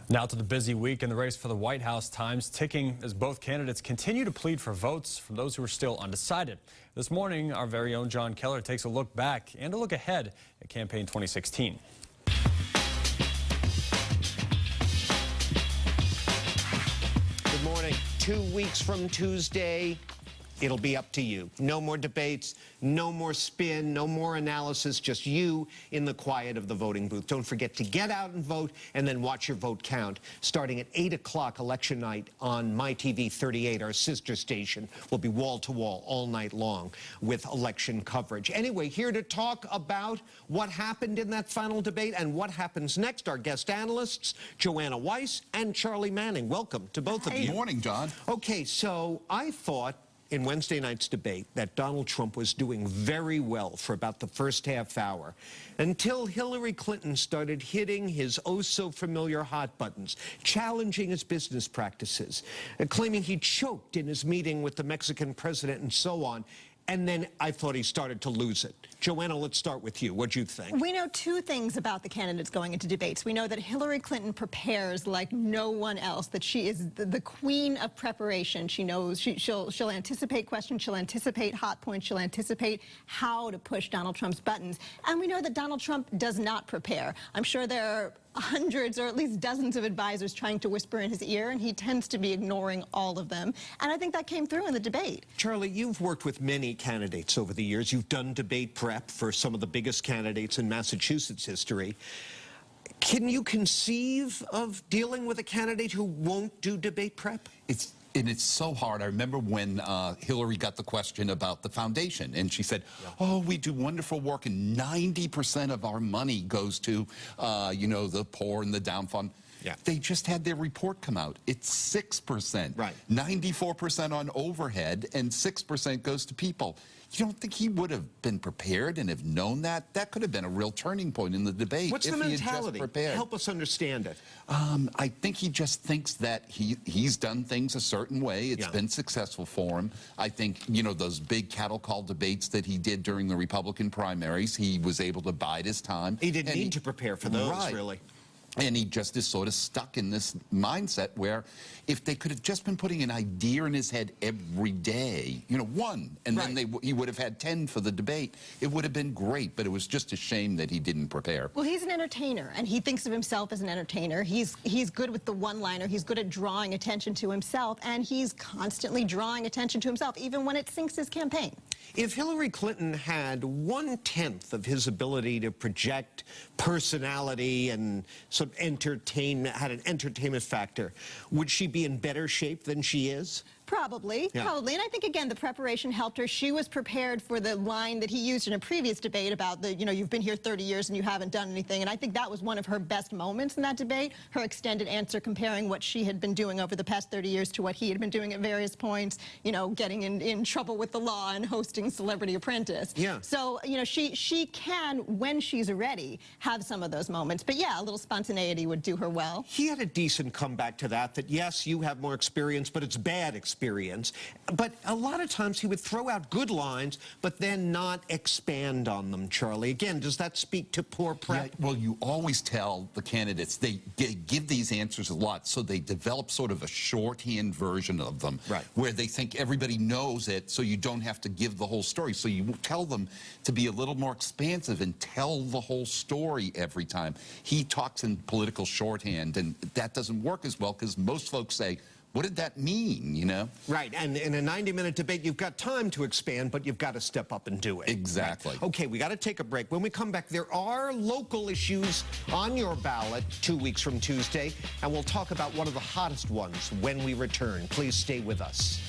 Now to the busy week in the race for the White House. Time's ticking as both candidates continue to plead for votes from those who are still undecided. This morning, our very own Jon Keller takes a look back and a look ahead at campaign 2016. Good morning. 2 weeks from Tuesday, it'll be up to you. No more debates, no more spin, no more analysis, just you in the quiet of the voting booth. Don't forget to get out and vote and then watch your vote count. Starting at 8 o'clock election night on MyTV 38, our sister station, will be wall-to-wall all night long with election coverage. Anyway, here to talk about what happened in that final debate and what happens next, our guest analysts, Joanna Weiss and Charley Manning. Welcome to both of you. Good morning, John. Okay, so I thought in Wednesday night's debate that Donald Trump was doing very well for about the first half hour until Hillary Clinton started hitting his oh-so-familiar hot buttons, challenging his business practices, claiming he choked in his meeting with the Mexican president and so on. And then I thought he started to lose it. Joanna, let's start with you. What'd you think? We know two things about the candidates going into debates. We know that Hillary Clinton prepares like no one else, that she is the queen of preparation. She knows she'll anticipate questions, she'll anticipate hot points, she'll anticipate how to push Donald Trump's buttons. And we know that Donald Trump does not prepare. I'm sure there are hundreds or at least dozens of advisors trying to whisper in his ear, and he tends to be ignoring all of them. And I think that came through in the debate. Charley, you've worked with many candidates over the years. You've done debate prep for some of the biggest candidates in Massachusetts history. Can you conceive of dealing with a candidate who won't do debate prep? It's so hard. I remember when Hillary got the question about the foundation, and she said, oh, we do wonderful work, and 90% of our money goes to, you know, the poor and the down fund. Yeah. They just had their report come out. It's 6%. Right. 94% on overhead, and 6% goes to people. You don't think he would have been prepared and have known that? That could have been a real turning point in the debate. What's the mentality? Help us understand it. I think he just thinks that he's done things a certain way. It's been successful for him. I think, you know, those big cattle call debates that he did during the Republican primaries, he was able to bide his time. He didn't need to prepare for those, really. And he just is sort of stuck in this mindset where if they could have just been putting an idea in his head every day, you know, one, and then he would have had 10 for the debate, it would have been great. But it was just a shame that he didn't prepare. Well, he's an entertainer, and he thinks of himself as an entertainer. He's good with the one-liner. He's good at drawing attention to himself, and he's constantly drawing attention to himself, even when it sinks his campaign. If Hillary Clinton had 1/10 of his ability to project personality and sort of had an entertainment factor, would she be in better shape than she is? Probably. And I think, again, the preparation helped her. She was prepared for the line that he used in a previous debate about the, you know, you've been here 30 years and you haven't done anything. And I think that was one of her best moments in that debate, her extended answer comparing what she had been doing over the past 30 years to what he had been doing at various points, you know, getting in trouble with the law and hosting Celebrity Apprentice. Yeah. So, you know, she can, when she's ready, have some of those moments. But yeah, a little spontaneity would do her well. He had a decent comeback to that yes, you have more experience, but it's bad experience. But a lot of times he would throw out good lines, but then not expand on them, Charley. Again, does that speak to poor prep? Yeah, well, you always tell the candidates, they give these answers a lot, so they develop sort of a shorthand version of them, where they think everybody knows it, so you don't have to give the whole story. So you tell them to be a little more expansive and tell the whole story every time. He talks in political shorthand, and that doesn't work as well because most folks say, what did that mean, you know? Right, and in a 90-minute debate, you've got time to expand, but you've got to step up and do it. Exactly. Right. Okay, we got to take a break. When we come back, there are local issues on your ballot 2 weeks from Tuesday, and we'll talk about one of the hottest ones when we return. Please stay with us.